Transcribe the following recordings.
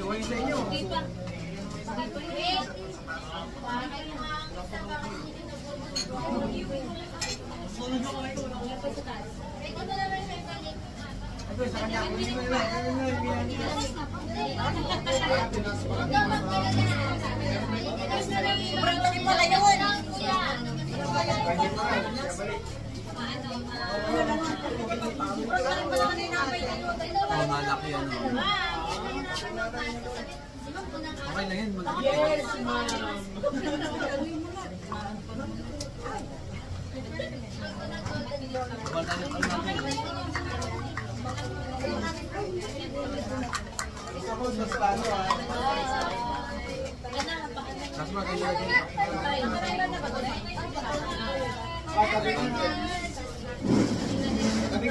Okay sa inyo. Ito, sa kanya. Sobrang laki pala yun. Malaki yan. Okay lang yan. Yes, ma'am. Sabi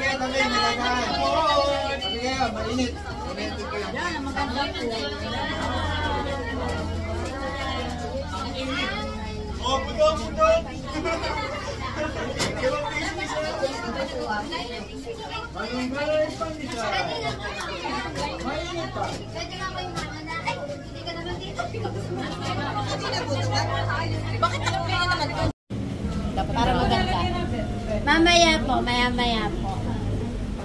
nga, mainit. Yan, ang maganda po. Oh, putok! Bakit alam kayo naman ito? Para maganda. Mamaya po, maya-maya po.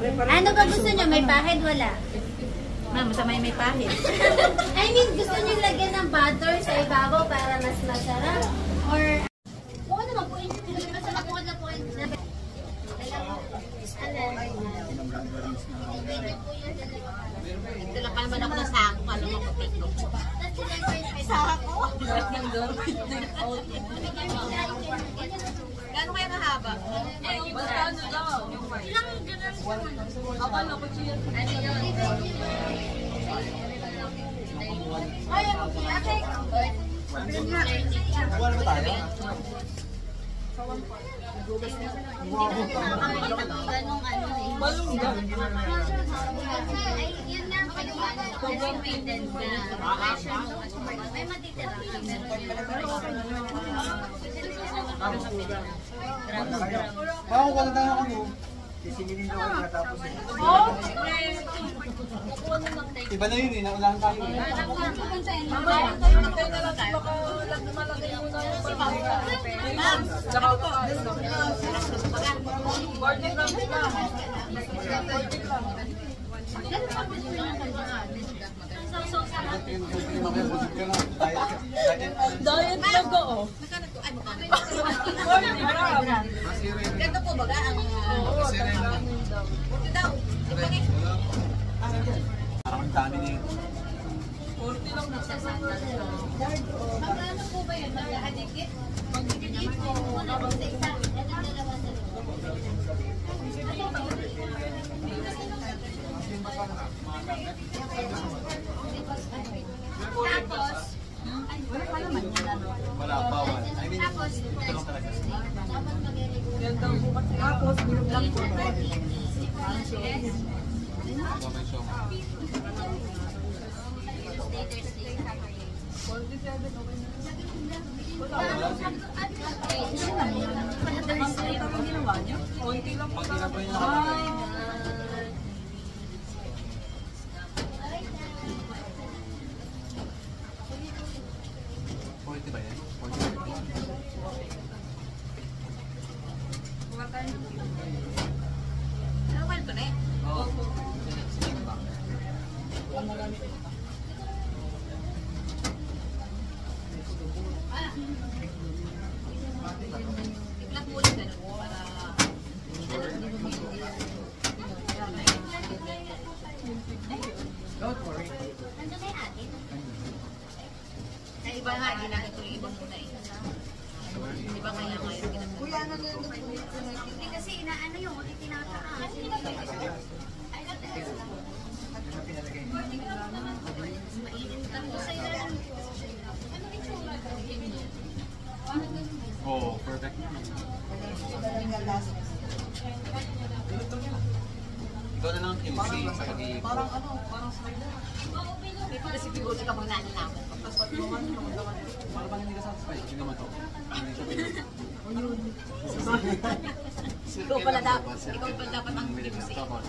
Ano ba gusto nyo? May pahid? Wala? Ma'am, sa may pahid. I mean, gusto nyo lagyan ng butter sa ibabaw para mas masarap? Or... Oo naman po, masarap po na po. Ito lang pa naman ako na sako. Alam mo ko TikTok. Sako? Gano'n kaya kahaba? Basta ano daw? Ilang ganun? Akala ko siya. Ano yun? Ay, okay. Wala ba tayo? Ganong ano eh. Malungga. Ay, yun nga po yung ano, maintenance na pressure mo at may matitira ka. Ako, wala tayo ako. Sisingilin daw kayo natapos eh. Iba na yun eh, naunahan tayo eh. Ma'am, saka po. Birthday lang sila. Diet lang ko. Ganito po baga ang... Parang dami na yun. 40 lang na. Magkano po ba yun? Mag-adikit? Mag-adikit po. Sa isa. Tapos, Wala, bawal. I mean, tapos, tulong talaga. Yan daw po kasi. Tapos, bilog lang po. Ako may show. 47, okay na. Konti lang po. Pag po yung nakapagay. Ba yan? Buka tayo. ano ba ito na eh? Oo. Tignan mo ulit ganun para... Don't worry. Nandun na yung atin. Sa iba nga, ginagad ko yung iba muna eh. Di ba kaya ngayon ginagad? Kuya, ano na yung Hindi kasi inaano yung ulit tinataas. Mainit lang po sa'yo. Ano itsura? Oo, perfect. Ikaw na lang QC sa pag-iikot. parang ano, parang slide. Hindi pa kasi pigote ka pag naanin ako. Tapos patulungan mo naman. Para bang hindi ka satisfied? Tingnan mo to. Hindi siya pinag- Ikaw pala dapat ang QC. Tapos,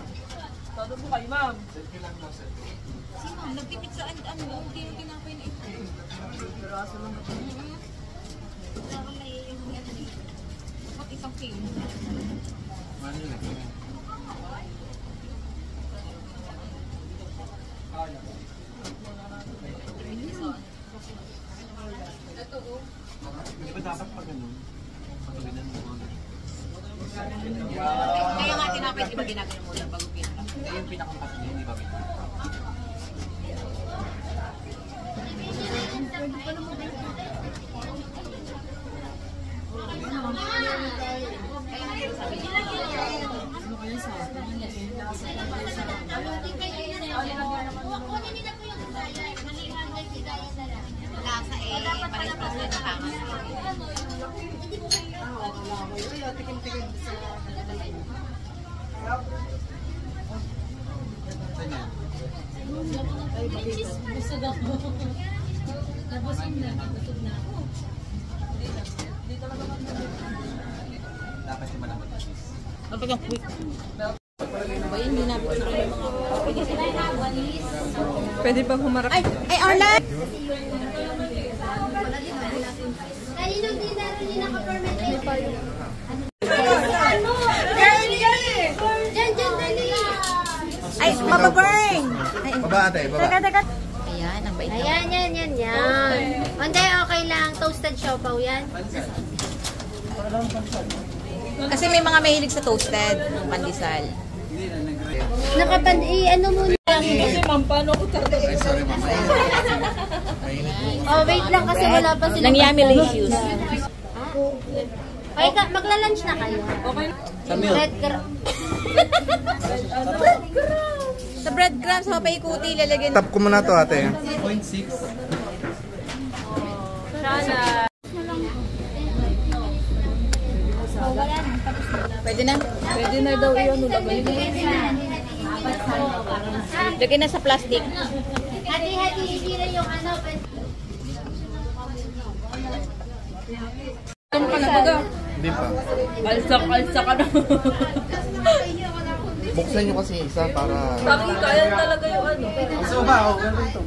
Todo po kayo, ma'am. Selfie lang daw, selfie. Si ma'am, nagtipid sa ano, hindi yung tinapay na ito. Piraso lang ito. Parang may yung ano dito. At isang king. Mano lang. Di ba dapat pag ganun? Patulinan mo mga Kaya nga tinapay, di ba ginagano mo lang bago pinaka? yung pinakampasin yun, di ba? Lasa eh, pares-pares na tama. Saan yan? Busog ako. Nabusog na. Nabusog na ako. Dapat yung malapit. Kapag ang quick. Pwede ba humarap? Ay, Orla! Kanino din naroon yung naka-permit ID? Diyan, dali. Ay, mababurn! Baba ate, baba. Teka. Ayan, ang bait naman. Yan. Hindi, okay lang. Toasted siopaw yan. Kasi may mga mahilig sa toasted, pandesal. Ano muna lang. Kasi ma'am, paano ko tatapos? Ay, sorry mama. Mainit po. Oh, wait lang kasi wala pa sila. Nang yummy issues. Okay, magla-lunch na kayo. Okay. Red gra- Sa breadcrumbs, so paikuti, lalagyan. Tap ko muna to ate. 0.6. Sana. Pwede na. Pwede na daw yun. Lagay na. Lagyan na sa plastic. Hati-hati, isira yung ano. Ano ka na baga? Hindi pa. Alsa ka na. Buksan nyo kasi isa para... Taki, kaya talaga yung ano. So ba, oh, ganun ito.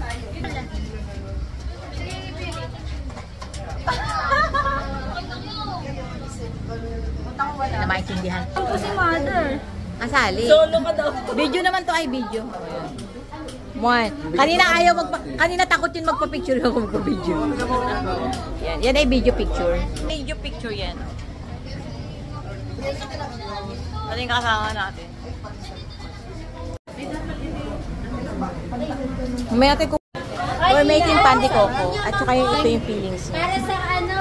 Na maintindihan. Ako si mother. Asali. Solo ka daw. Video naman to ay video. One. Kanina takot yun magpa-picture ako magpa-video. Yan ay video picture. Video picture yan. Ano yung kasama natin? Mamaya natin kung we're making pandi coco at saka ito yung feelings niya. Para sa ano?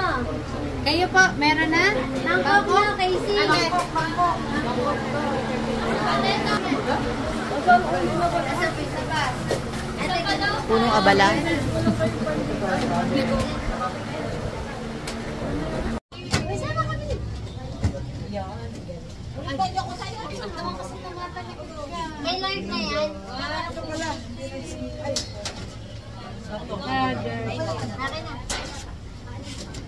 Kayo po, meron na? Mangkok na, Casey. Punong abala. May live na yan? Akin na.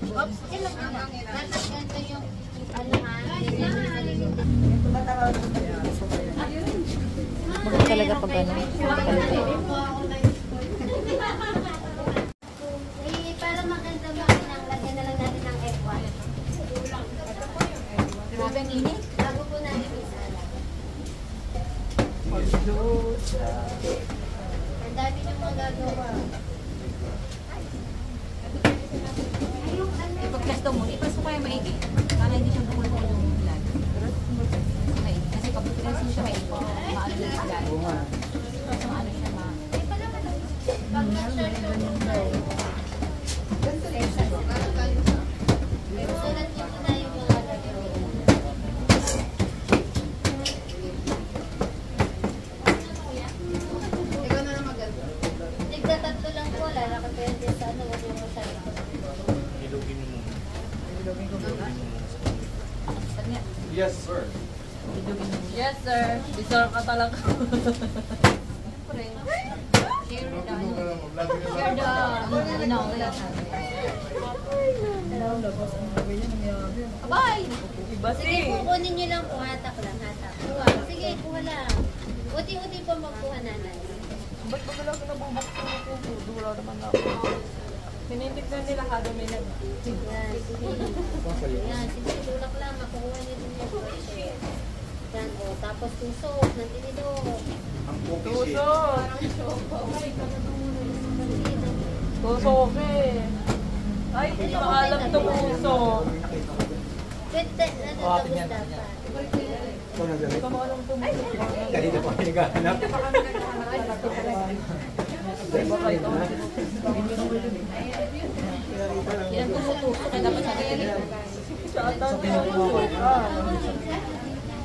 Oops, ilag na. Dapat ganito yung ano ha? Maganda talaga pag ano. Eh, para maganda makinang, lagyan na lang natin ng F1. Grabe ang init. Bago po natin isala. Ang dami nyo magagawa. Ayun, ano? Ipag-test mo. Ipasok kayo maigi. Para hindi siya bumulong yung vlog. Okay. Kasi kapag kasi siya may maano yung vlog. Maano siya ma... Pag nag-share ko yung sulat nyo muna yung mga gagawin. Tigda-tatlo lang po, lalakad ko yan din sa ano, wag yung masaya. Yes, sir. Yes, sir. Deserve ka talaga. Bye! Iba Sige, si. kukunin nyo lang po, hatak lang, hatak. Sige, kuha lang. Buti Unti-unti po magkuha nanay. Ba't ba talaga nabubuksan yung puso? Wala naman na ako. Tinitignan nila kada minute. Yan, sige. Yan, sige. Tulak lang. Makukuha niyo din yung presyo. Yan, o. Tapos tusok ng tinidor. Ang cookies eh. Tusok! Tusok eh. Ay, hindi maalam itong tusok. Pwede, natutagos dapat. Ikaw na Hindi ko maalam itong tusok. kanina pa kayo naghahanap. Yan ang tumutusok. Kaya dapat sa kaya. Sa tusok.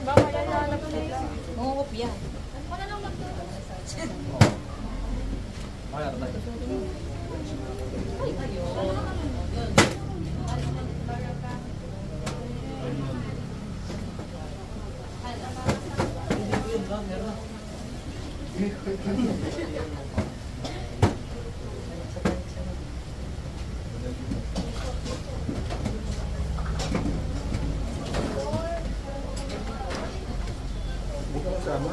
Baka yan hanap nila. Mungupya. Dito ko sama.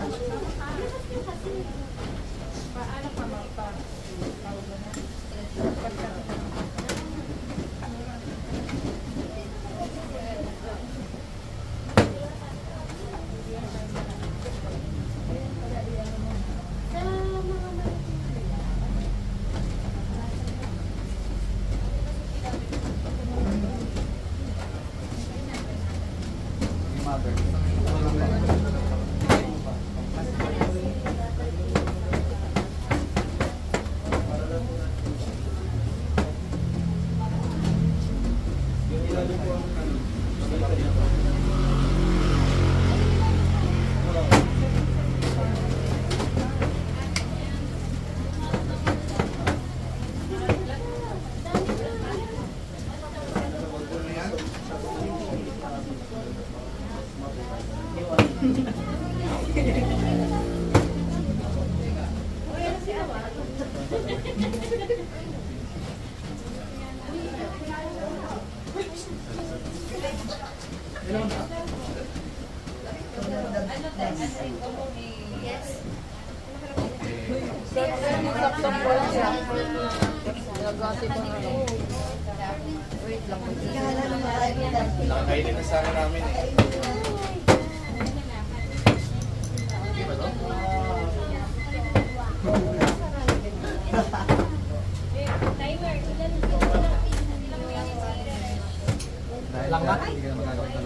Saksak ko lang siya. Nagati pa nga. Wait lang. Nakakainin na sana namin eh. Lang ba? Hindi ka na magagawa ng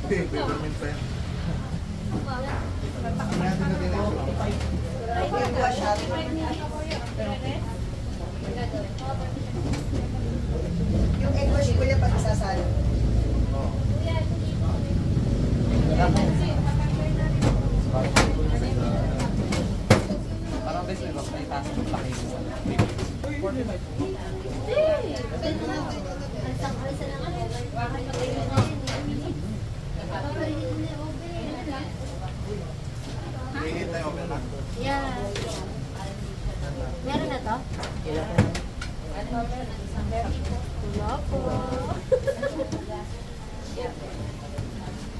peppermint pa yan. Yung egg wash ko yan pag isasalo. Parang best may may pasok ng laki mo. Minute na yung open. Yeah. Meron na to? Wala po.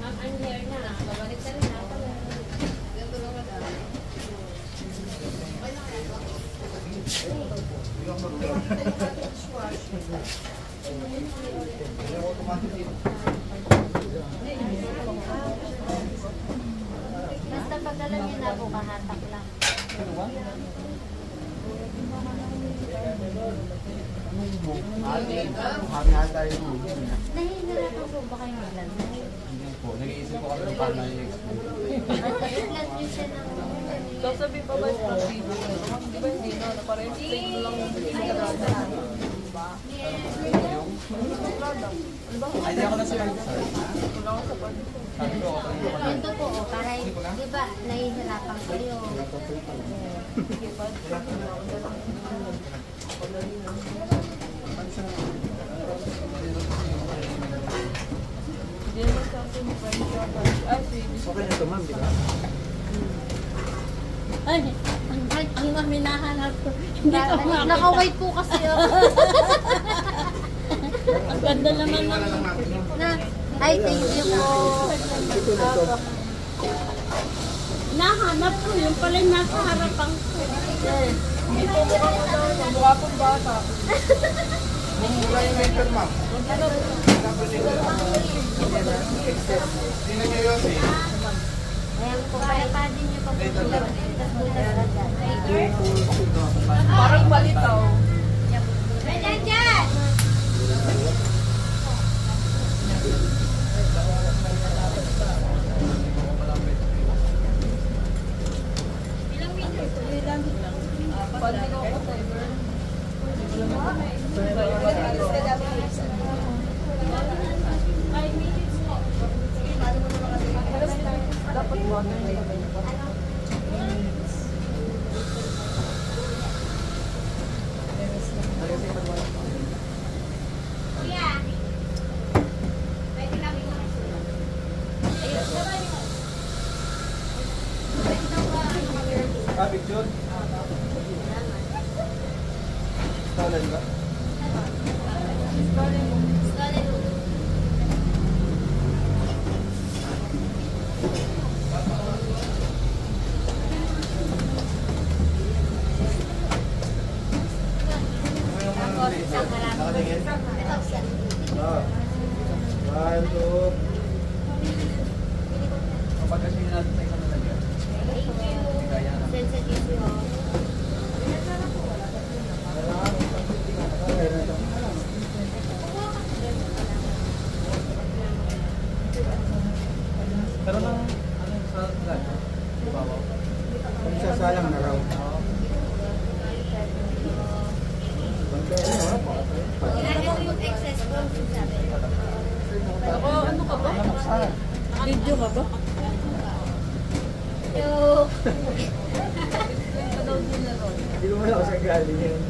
Ma'am, I'm here na. Babalik na rin ako. Basta pagdala niya na ako, kahatak lang. Nahihirapan po ba kayo maglanda? Hindi po. Nag-iisip ko kami ng paano i-explain. Nag-land nyo siya ng... Sasabi pa ba yung video? Di ba hindi na? Naka-explain mo lang yung pinagdada. Ay, di ako nasa live, sir. Wala ko sa pag. Sabi ko, okay yung ano. Ito po, para, di ba, nahihirapan kayo. Hindi naman sa akin yung friend siya. Ay, sige. Okay na ito, ma'am, di ba? Ay, ang minahanap ko. Hindi ko naka-white po kasi ako. Ang ganda naman ng... Ay, thank you po. Nahanap ko, yung pala yung nasa harapan ko. Hindi po mukha ko daw. Mukha pong bata. Mumura yung maker, ma'am. Sino nyo yun eh? Ayan po, kaya pa din nyo pag Parang balitaw. Ayan dyan! Dapat water na yun. Kuya, pwede kami Picture? Talan ba? Nakatingin? Ah. 1, 2. Kapag kasi natin sa isang nalagyan. Pero nang ano sa lahat? Babaw. Kung sasalang na raw. Ako, ano ka ba? Video ka ba? Hindi ko wala ako sa galing yun.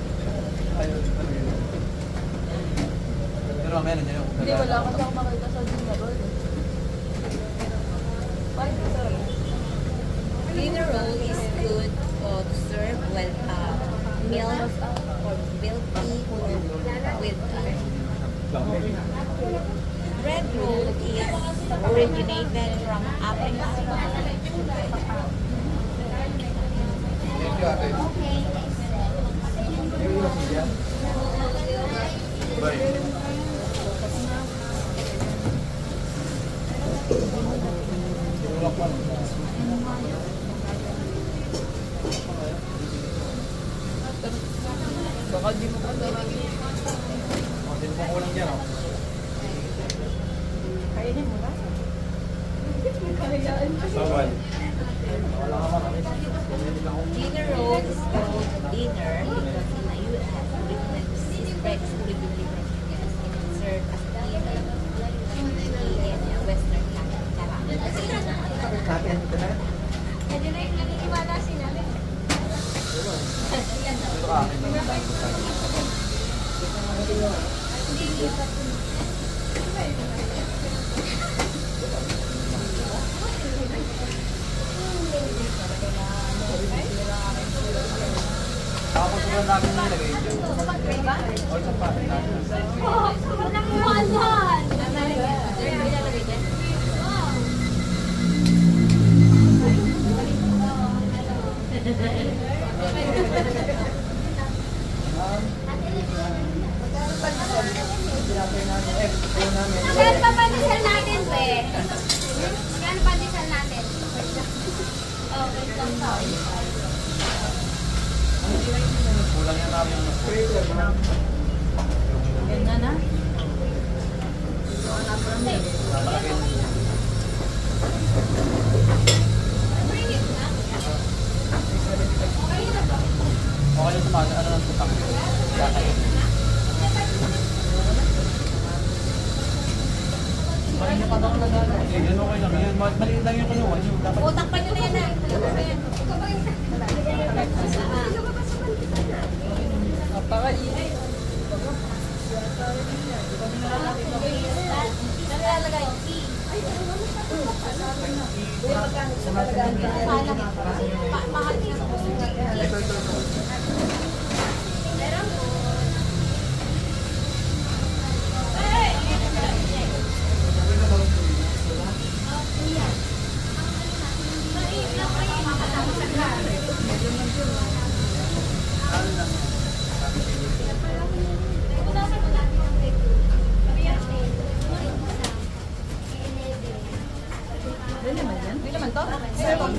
Pero mamaya nandiyan yung Hindi, wala kasi ako makita sa dinner. Dinner roll is good to serve with milk or milk tea or with tea. Bread roll is originated from Africa. Thank you, ate. Thank you, siya. Bye. Tinulak pa. Baka di mo pa talaga. Sino pong kulang dyan, oh? Kainin mo na. Bawal. Wala ka man. Dinner roll is called dinner because in the U.S. it spreads frequently from it's served as dinner in Western Canada. Kain ka na? Pwede na yung naniniwala sila. Dito ka. Tapos susunod namin nilagay dyan. O isang patin natin. Walang iwanan! Magkano pa pandesal natin, be? Magkano pandesal natin? Okay, Kulang yan namin yung Ganyan na. okay yung tumasa. Ano nang tutang? Kakain. Mali niyo pa na ako nagana. Yan okay lang. Yan, maliit lang yung kinuha niyo. Dapat Utak pa nyo na yan. Napaka-init. Nalalagay.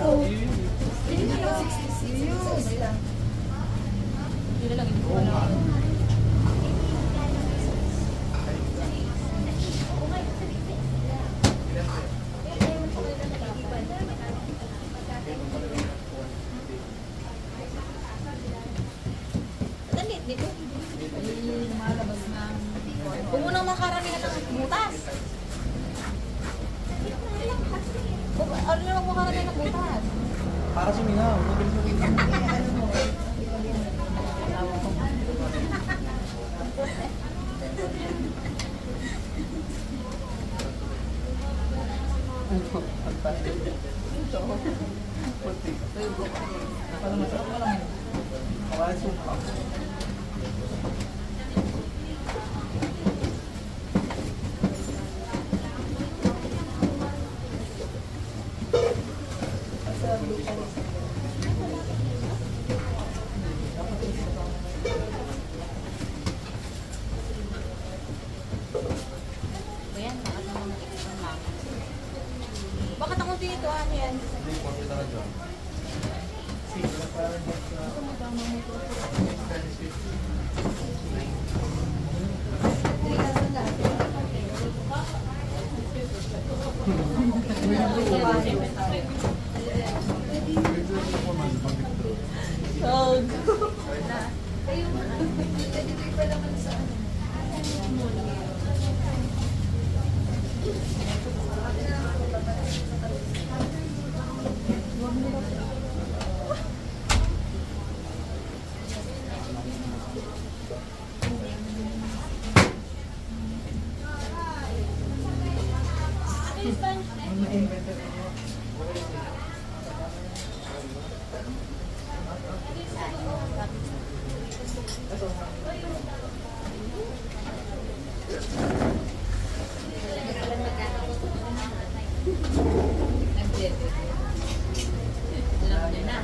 Dali, dito. Huwag mo nang makaramihan ng butas. Ano lang makaramihan ng butas? Para sumingaw. Mabilis sumingaw. Parang masarap pa lang. Parang suka. Ayan, bakit naman nakikita lang? Bakit ako dito? Ano yan? Hindi, portrait na dyan. Alam niya na.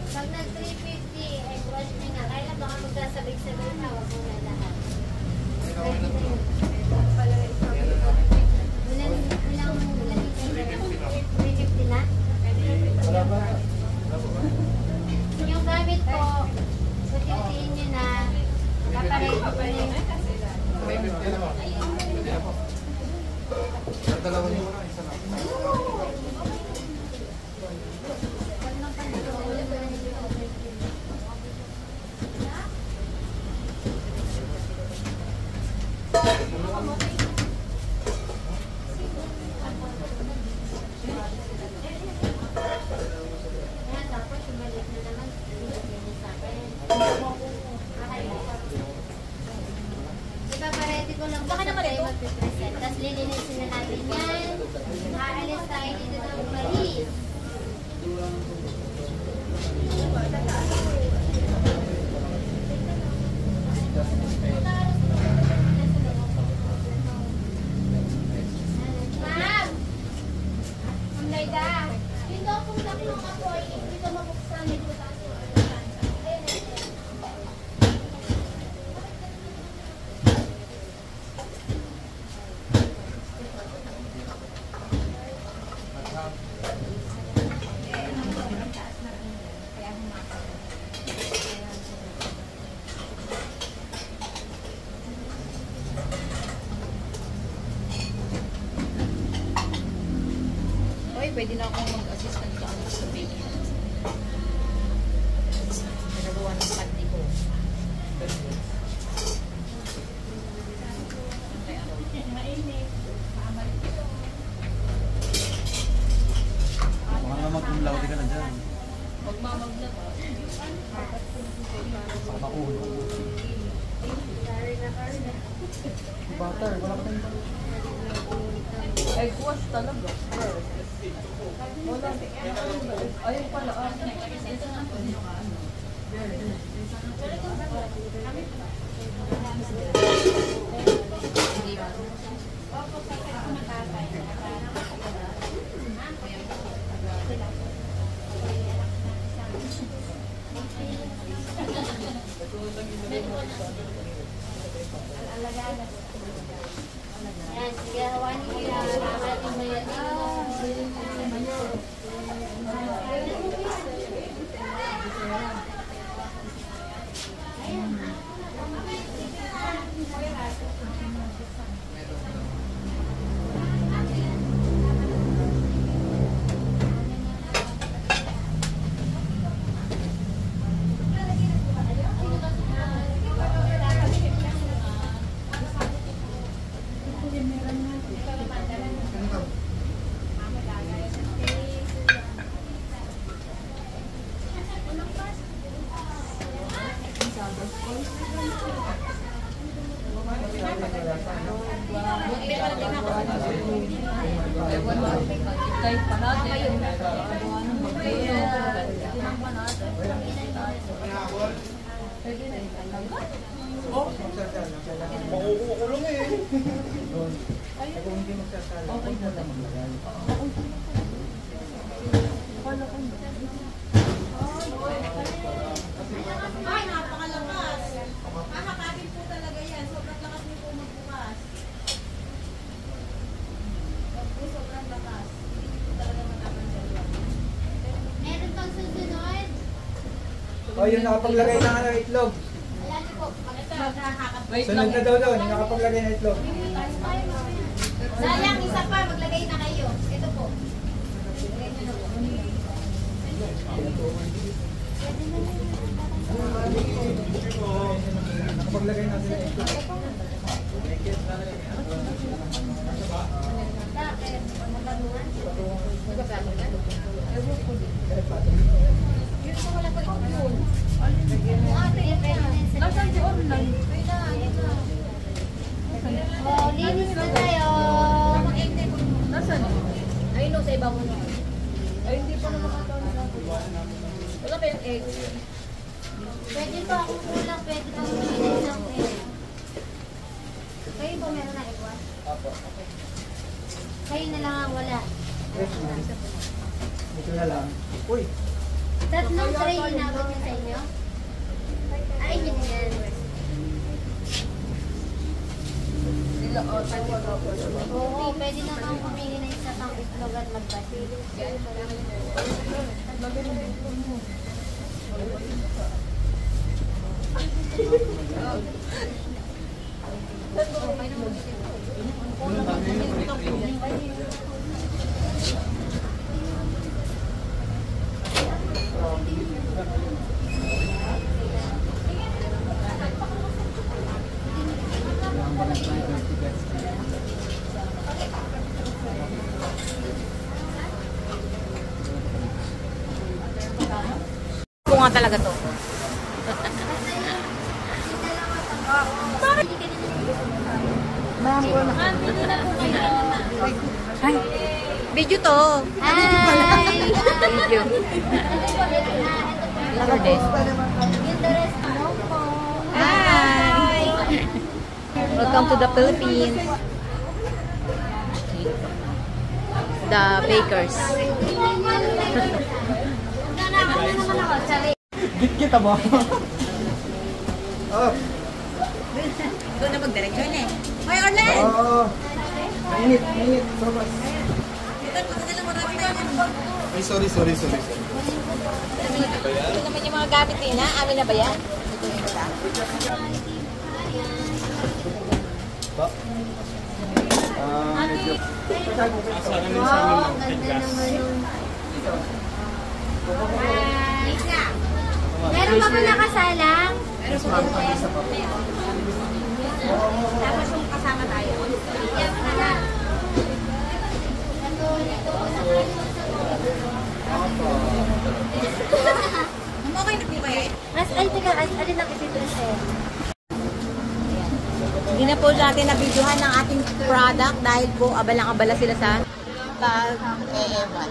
Pag nag-350, ay brush nyo na. Kaya baka magsasabig-sabig na, wag mo na lahat. Ready na yun. Ilang 350 na? Wala ba? Yung gamit ko, susutiin nyo na. Kapareho ko na yun. Dalawa niyo. Isa lang. Ayan, tapos umalik na naman. Sa akin. Ipaparete ko lang baka naman tayo magpipresent. Tapos lilinisin na natin yan. Aalis tayo dito ng Paris. Ma'am! Ang Layda! Dito kung taklong ako ay dito mabuksan dito tayo. Oy, pwede na akong mag-assistant sa ano sa baby. Nagagawa ng panty ko. Baka nga mag-umlaw di ka na dyan. Magmamag na ba? Baka makulo. Butter, wala ka tayong butter. Egg wash talaga. Wala. Ayun pala. Hindi Yan, sige, hawanin mo yan. Hawanin mo yan. Kahit pa natin. Makukulong eh. Kung hindi magsasala, okay na lang maglagay. Ay, napakalakas. Makakapin po talaga yan. Sobrang lakas niyo po magbukas. Sobrang lakas. Hindi po talaga matapansin lang. Meron pang susunod. O, yung nakapaglagay ng itlog. Ayan po. Wait Sunod lang. na daw doon, yung nakapaglagay ng itlog. Sayang, isa pa. Maglagay na kayo. Ito po. Nakapaglagay natin ng itlog. Bakit? Patungan? Nasaan si online? Oh, linis na tayo. Nasaan? Ayun o, sa iba mo na. Ay, hindi pa naman nakataon sa akin. Wala pa yung egg. Pwede pa akong kulang. Pwede pa akong linis ng egg. Kayo po meron na egg wash? Kayo na lang ang wala. Yes, ma'am. Ito na lang. Uy! Tatlong tray inabot niyo sa inyo? Ay, yun yan. Oo, pwede naman pumili na isa pang itlog at magbati. Ito nga talaga to. Ay, video to. Hi! Video. Laro din. Yung the rest mo po. Hi! Welcome to the Philippines. The bakers. Git kita ba? Oh! Doon na mag-direction eh. Hoy, Orlen! Oo! Mainit, mainit. Sobras. Ay, sorry. Ito naman yung mga gamit nila. Amin na ba yan? Ito yung isa. Ba? Medyo. Wow, ang ganda naman yung... Hi! Meron pa ba nakasalang? Yes, ma'am. Isa pa po. Tapos yung kasama tayo. Yes, na. Okay na po ba eh? Ay, teka, alin lang ito siya. Hindi na po natin nabidyohan ng ating product dahil po abalang-abala sila sa pag-e-ewan.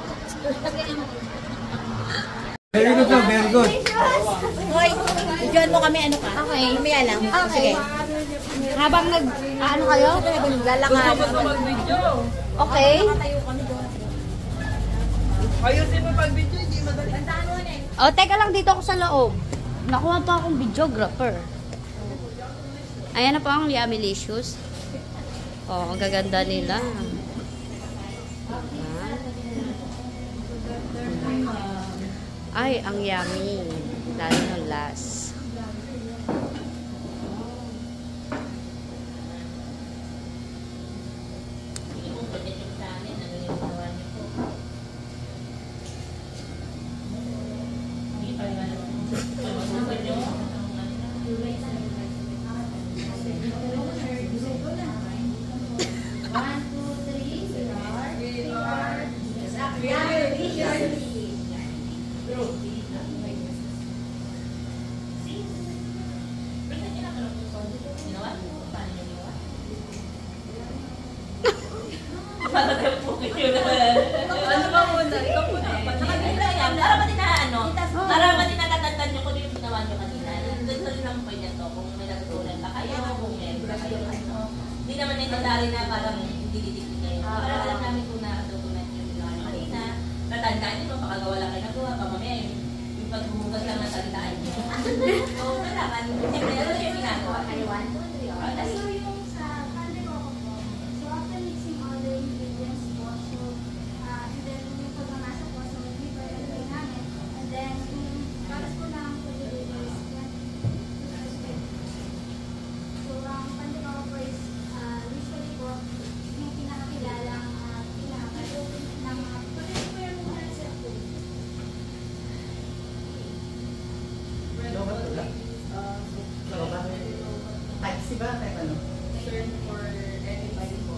Very good na, very good. Hoy, bidyohan mo kami ano ka? Okay. Mamaya lang. Okay. Sige. Habang ano kayo? Lalakad. Mag-video. Okay. Ayusin mo pag-video, hindi madali. O, teka lang dito ako sa loob. Nakuha pa akong videographer. Ayan na po ang Yummy-licious. Oh, ang gaganda nila. Ay, ang yummy. Lalo ng last. Ano ba muna? Ikaw muna. Para matinatatandaan nyo kung yung ginawa nyo kanina. Doon sa rin ang point na to, kung may natutunan pa kayo, kung meron pa kayo, hindi naman necessary na parang hindi kayo. Para alam namin kung natutunan nyo yung ginawa nyo kanina. Tatandaan nyo, pakagawa lang kayo nagawa, pamamaya yung pagbubugas lang ng salitaan nyo. So, kailangan, siyempre, ano yung ginagawa? Okay, 1, 2, 3. Okay. So, yung sa country ko po, so after mixing all the ingredients po, so, and then yung pagmamasa po, so prepare namin, and then yung paras po lang po deliveries, so, ang country ko po is, usually po, yung pinakakilalang pinaka-open ng prepare mo na sa food. Type C ba? Type ano? Concern for anybody po.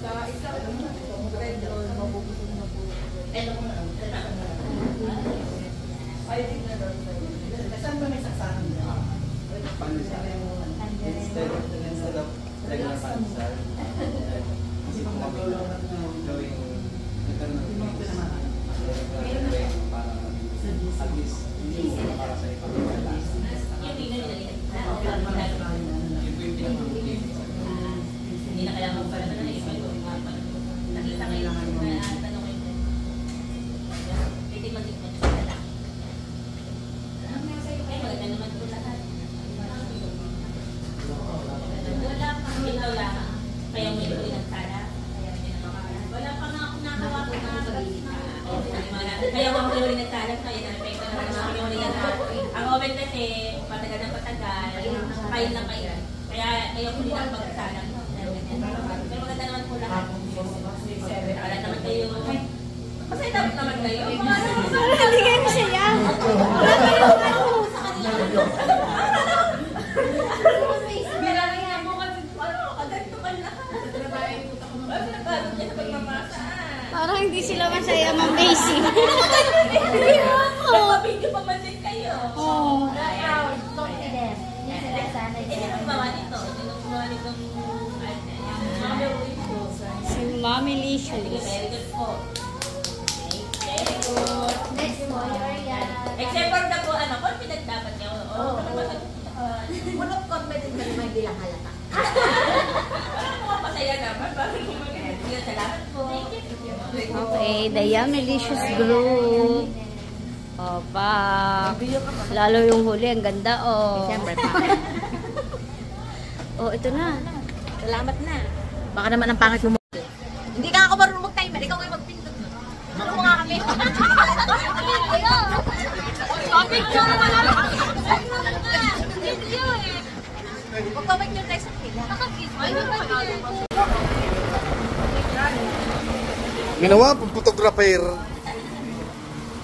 Sa isa, red or mabubusog na po. Ito mo na. I think na daw sa'yo. Saan ba may saksakan niya? Pansar. Instead of regular pansar. Kasi pag nag-roll na Gawing parang at least hindi para sa ibang lasa. Yung pinag-inalihan. Hindi na kailangan pala na naisip ko. Nakita kayo na tanong kayo. Titikman-tikman nyo sa lahat. Ay, maganda naman po lahat. Wala pang ikaw lang. Kaya mo yung nagsara. Wala pa nga akong nakawa ko na. Kaya mo yung nagsara. Kaya na-repekta naman yung nagsara. Ang oven kasi, patagal ng patagal. Kain na kain. Kaya ko din ang pagkasala. Pero maganda naman po lahat. Wala naman kayo. Masaya dapat naman kayo. Hindi kayo masaya. Wala kayo Bilang mo kasi, kaganto ka lahat. Wala nagbalot niya sa pagmamasa. Parang hindi sila masaya, Ma'am Daisy. Nagpa-video pa man din kayo. Oh. Talk to them. Yes, sila sana. Sino gumawa nito? Sino gumawa nitong Si Mommy Licious. Very good po. Very good. Next mo, Except for the po, confident dapat niyo. Full of confidence na naman bilang halata. Parang mapasaya naman. Bakit yung mag-end? Salamat po. Okay, the Yummy Licious Group. Opa. Lalo yung huli, ang ganda, oh. Siyempre pa. Oh, ito na. Salamat na. Baka naman ang pangit mo. Hindi ka ako marunong mag-timer. Ikaw kayo magpindot. Marunong mo nga kami. Picture naman ako. Video eh. Magpapicture tayo sa kila. Ginawa pang photographer.